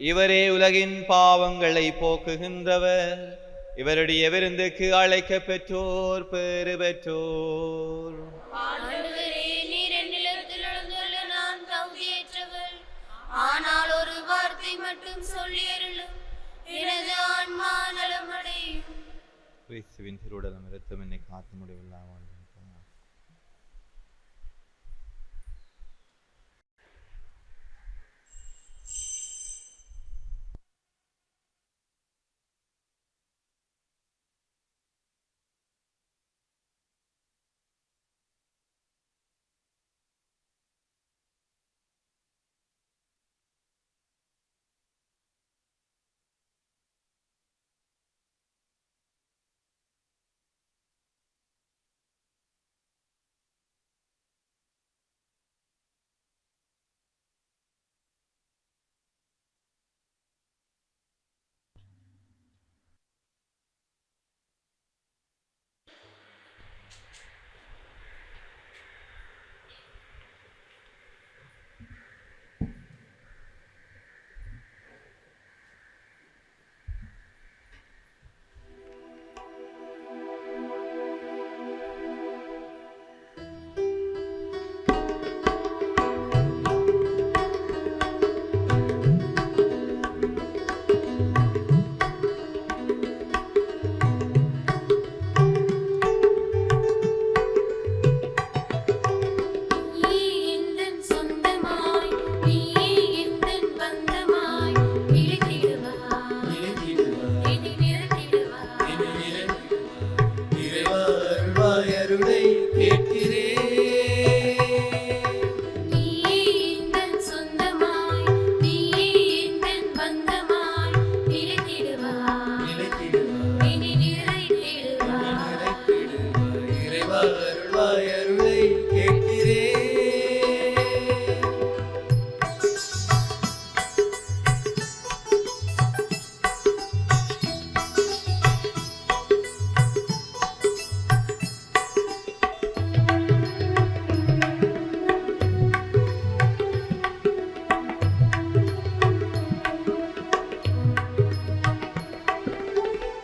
இவரே உலகின் பாவங்களை போக்குகின்றவர். இவருடைய விருந்துக்கு அழைக்க பெற்றோர் பேறு பெற்றோர். ஆண்டவரே, நீர் என்னிடத்தில் எழுந்துள்ள நான் தகுதியற்றவள், ஆனால் ஒரு வார்த்தை மட்டும் சொல்லியருளும், எனது ஆன்மா நலமடையும். கிறிஸ்துவின் திருவுடலும் இரத்தம் என்னை காத்து முடிவில்லா வாழ்வு.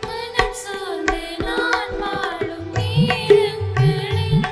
மனம் சார்ந்து நான் வாழும் நேரங்களில்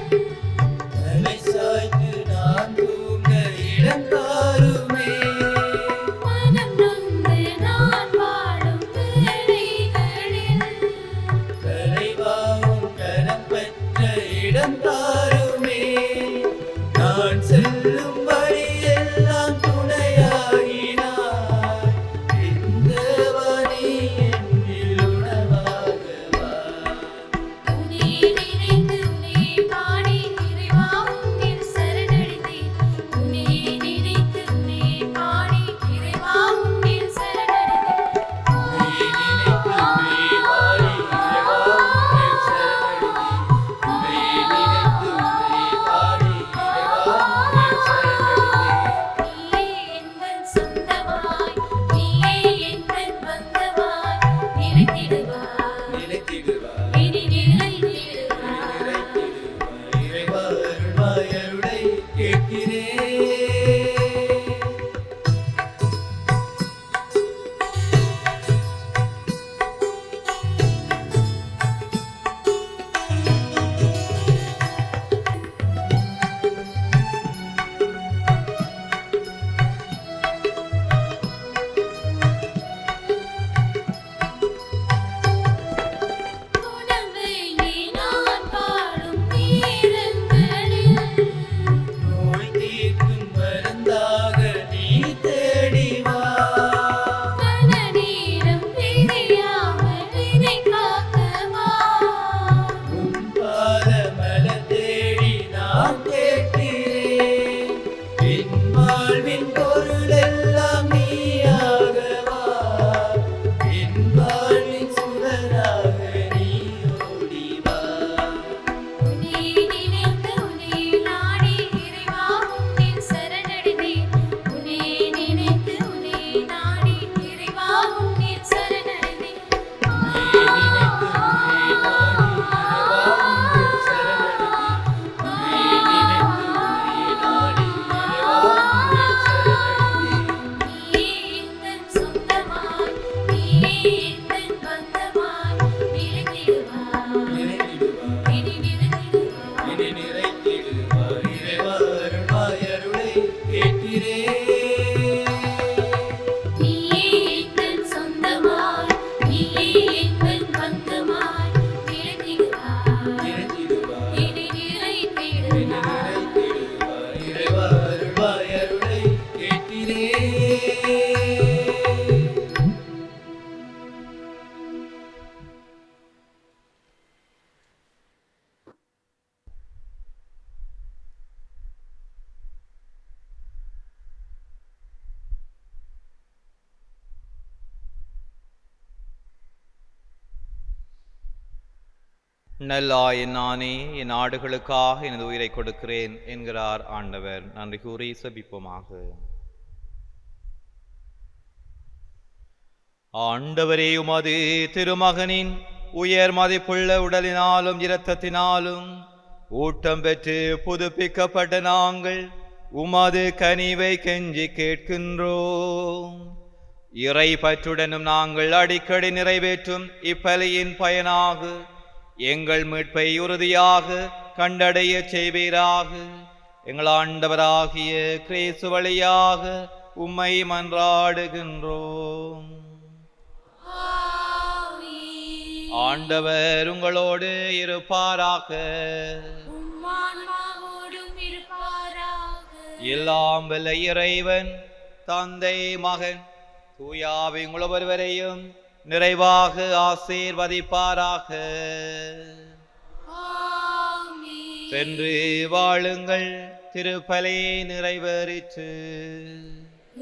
நல்லாயின் நானே என் ஆடுகளுக்காக எனது உயிரை கொடுக்கிறேன் என்கிறார் ஆண்டவர். நன்றி கூறி செபிப்போமாக. ஆண்டவரே, உமது திருமகனின் உயர் மதிப்புள்ள உடலினாலும் இரத்தத்தினாலும் ஊட்டம் பெற்று புதுப்பிக்கப்பட்ட நாங்கள் உமது கனிவை கெஞ்சி கேட்கின்றோம். இறை பற்றுடனும் நாங்கள் அடிக்கடி நிறைவேற்றும் இப்பலியின் பயனாக எங்கள் மீட்பை உறுதியாக கண்டடைய செய்வீராக. எங்கள் ஆண்டவராகிய கிறிஸ்து வழியாக உம்மை மன்றாடுகின்றோம். ஆண்டவர் உங்களோடு இருப்பாராக. எல்லாம் வல்ல இறைவன் தந்தை, மகன், தூயாவி ஒருவரையும் நிறைவாக ஆசீர்வதிப்பாராக. சென்று வாழுங்கள், திருப்பலி நிறைவேறிற்று.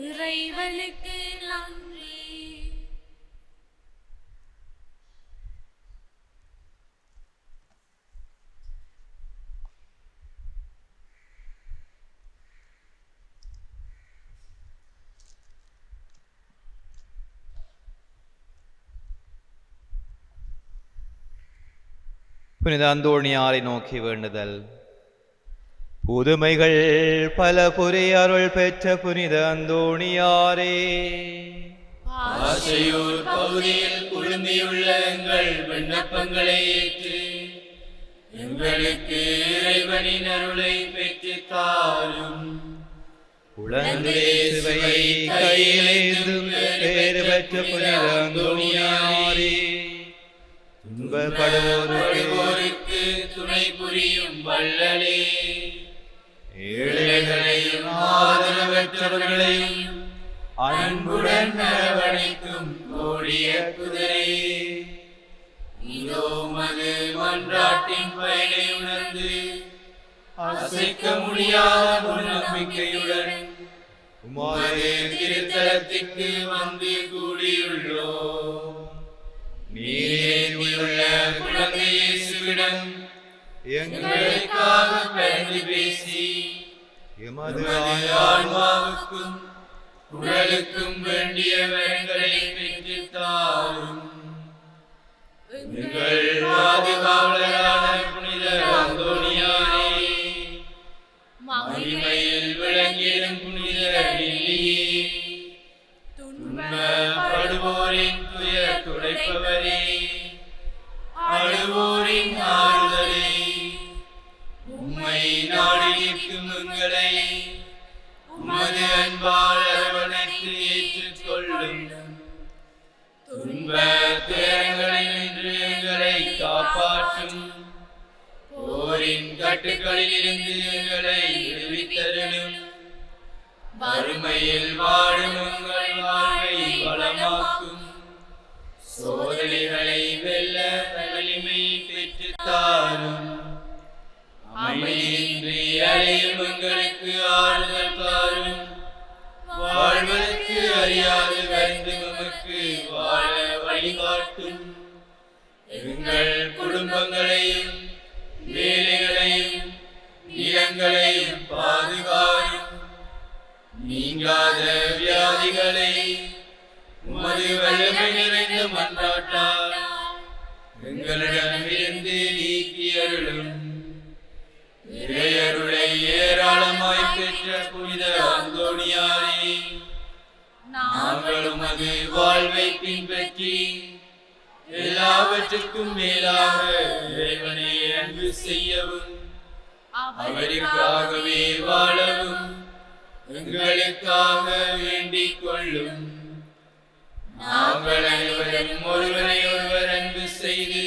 இறைவனுக்கு நன்றி. புனித அந்தோணியாரை நோக்கி வேண்டுதல். புதுமைகள் பல புரிய அருள் பெற்ற புனித அந்தோணியாரே, ஆசையூர் பகுதியில் குழுமியுள்ள எங்கள் விண்ணப்பங்களை ஏற்று எங்களுக்கு இறைவனின் அருளை பெற்றுத் தாரும். குழந்தையை கையிலேந்தும் பேறு பெற்ற புனித அந்தோணியாரே, துன்பப்படுவோருக்கு துணை புரியும் வள்ளலே, ஏழைகளையும் ஆதரவற்றவர்களையும் அன்புடன் அரவணைக்கும் கோடிய குதிரையே, இதோ மது மன்றாட்டின் பயனை உணர்ந்து அசைக்க முடியாத நம்பிக்கையுடன் உமது திருத்தலத்திற்கு வந்து கூடியுள்ளோம். நீரே உள்ள குழந்தை இயேசுவிடம் எங்களுக்காக பரிந்து பேசி எமது ஆன்மாவுக்கும் உடலுக்கும் வேண்டிய வரங்களை பெற்றுத் தாரும். எங்கள் பாதுகாவலரான புனித அந்தோணியாரே, மகிமையில் விளங்கிடும் புனித லில்லியே, துன்பப்படுவோரின் துயர் துடைப்பவரே, அழுவோரின் ஆறுதலே, உம்மை நாடி நிற்கும் எங்களை உமது அன்பால் அரவணைத்து ஏற்றுக்கொள்ளும். துன்ப துயரங்களினின்று எங்களை காப்பாற்றும். போரின் கட்டுக்களில் இருந்து எங்களை விடுவித்தருளும். வறுமையில் வாடும் உங்கள் வாழ்வை வளமாக்கும். சோதனைகளை வெல்ல வலிமை பெற்றுத் தாரும். அமைதியின்றி அலையும் எங்களுக்கு ஆறுதல் தாரும். வாழ்வதற்கு அறியாது வந்து உமக்கு வாழ வழிகாட்டும். எங்கள் குடும்பங்களையும் வேலைகளையும் நிலங்களையும் பாதுகாரும். நீங்காத வியாதிகளை உமது வல்லமை நிறைந்த மன்றாட்டால் எங்களிடமிருந்து நீக்கி அருளும். இறையருளை ஏராளமாய் பெற்ற புனித அந்தோணியாரே, நாங்கள் உமது வாழ்வை பின்பற்றி எல்லாவற்றுக்கும் மேலாக இறைவனை அன்பு செய்யவும் அவருக்காகவே வாழவும் எங்களுக்காக வேண்டிக் கொள்ளும். நாங்கள் அனைவரும் ஒருவரை ஒருவர் அன்பு செய்து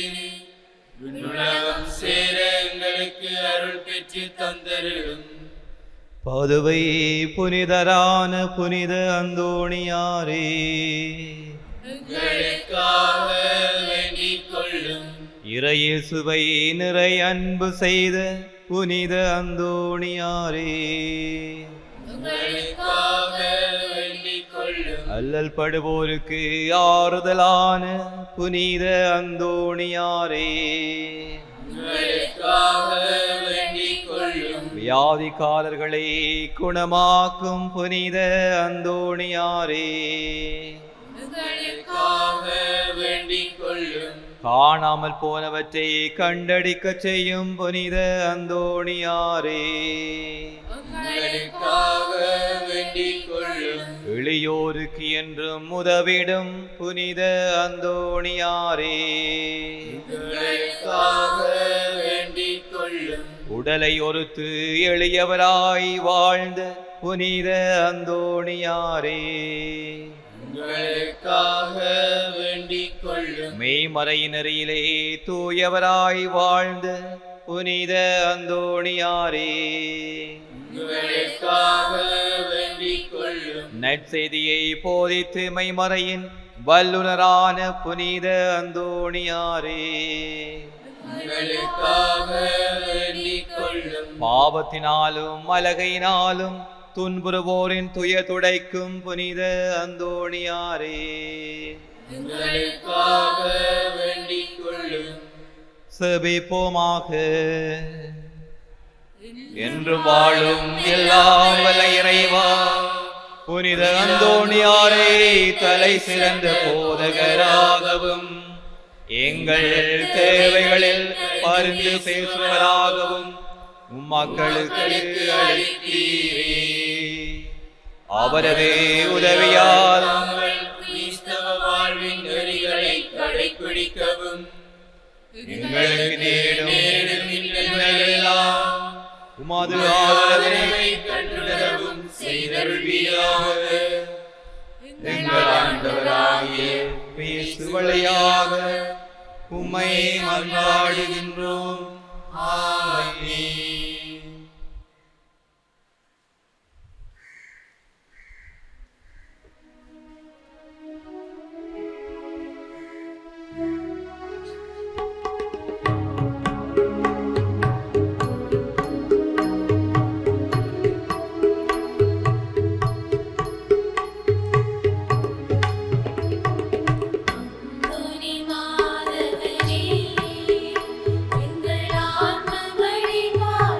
விண்ணுலகம் சேர எங்களுக்கு அருள் அருள் பெற்று தந்தருளும். பதுவை புனிதரான புனித அந்தோணியாரே, எங்களுக்காக வேண்டிக் கொள்ளும். இறையேசுவை நிறை அன்பு செய்த புனித அந்தோணியாரே, எங்களுக்காக வேண்டிக் கொள்ளும். அல்லல் படுவோருக்கு ஆறுதலான புனித அந்தோணியாரே, எங்களுக்காக வேண்டிக் கொள்ளும். வியாதிக்காரர்களை குணமாக்கும் புனித அந்தோணியாரே, எங்களுக்காக வேண்டிக் கொள்ளும். காணாமல் போனவற்றை கண்டடிக்க செய்யும் புனித அந்தோணியாரே, எங்களுக்காக வேண்டிக் கொள்ளும். எளியோருக்கு என்றும் உதவிடும் புனித அந்தோணியாரே, எங்களுக்காக வேண்டிக் கொள்ளும். உடலை ஒருத்து எளியவராய் வாழ்ந்த புனித அந்தோணியாரே, எங்களுக்காக வேண்டிக் கொள்ளும். மெய்மறையினரிலே தூயவராய் வாழ்ந்த புனித அந்தோணியாரே, எங்களுக்காக வேண்டிக் கொள்ளும். நற்செய்தியை போதித்து மெய்மறையின் வல்லுனரான புனித அந்தோணியாரே, எங்களுக்காக வேண்டிக் கொள்ளும். பாவத்தினாலும் அலகையினாலும் துன்புறுவோரின் துய துடைக்கும் புனித அந்தோணியாரே, எங்களுக்காக வேண்டிக் கொள்ளும். செபிப்போமாக. என்றும் வாழும் எல்லாம் வல்ல இறைவா, புனித அந்தோணியாரே தலை சிறந்த போதகராகவும் எங்கள் தேவைகளில் பரிந்து பேசுவராகவும் உம்மக்களுக்கு அளித்தீரே. அவரது உதவியால் நாங்கள் கிறிஸ்தவ வாழ்வின் நெறிகளை கடைப்பிடிக்கவும் எங்களுக்கு நேரும் இன்னலெல்லாம் உமது ஆதரவை கண்டுணரவும் செய்தருள்வீராக. எங்கள் ஆண்டவராகிய கிறிஸ்து வழியாக உம்மை மன்றாடுகின்றோம். ஆமென். துணி மாதவனே எங்கள் ஆன்ம வழிகாட்டியே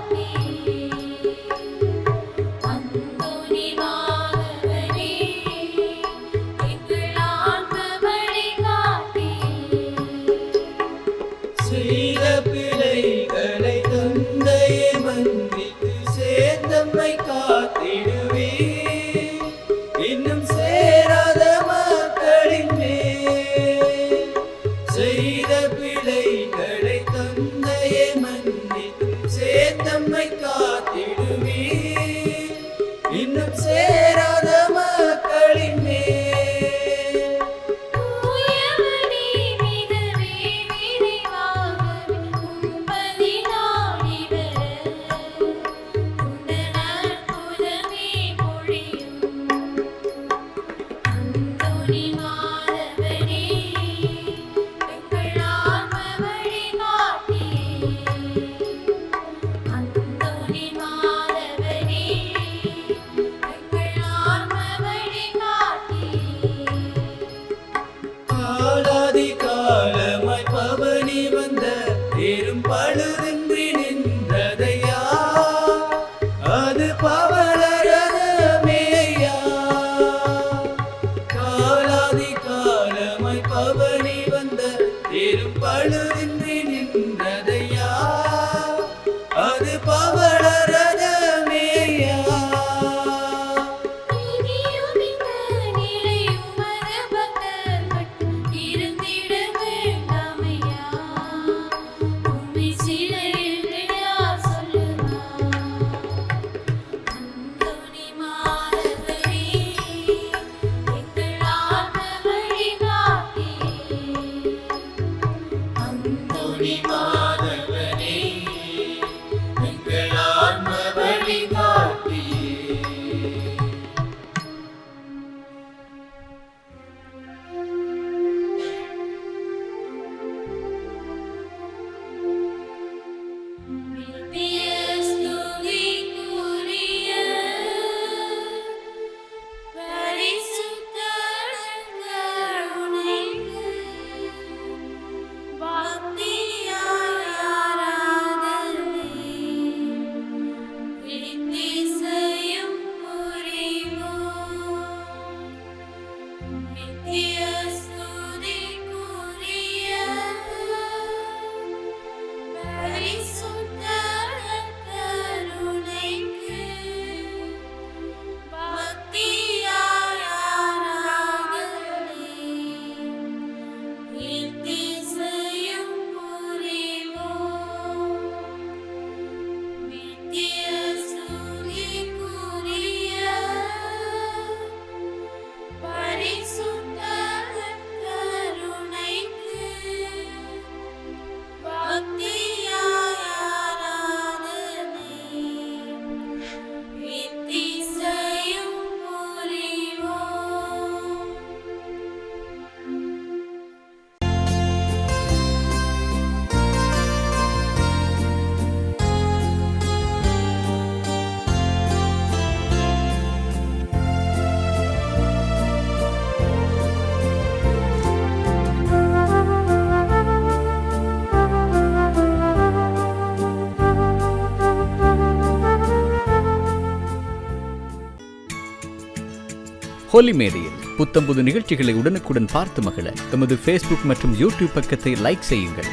ஹோலி மேடையில் புத்தம்புது நிகழ்ச்சிகளை உடனுக்குடன் பார்த்து மகிழ எமது ஃபேஸ்புக் மற்றும் யூடியூப் பக்கத்தை லைக் செய்யுங்கள்.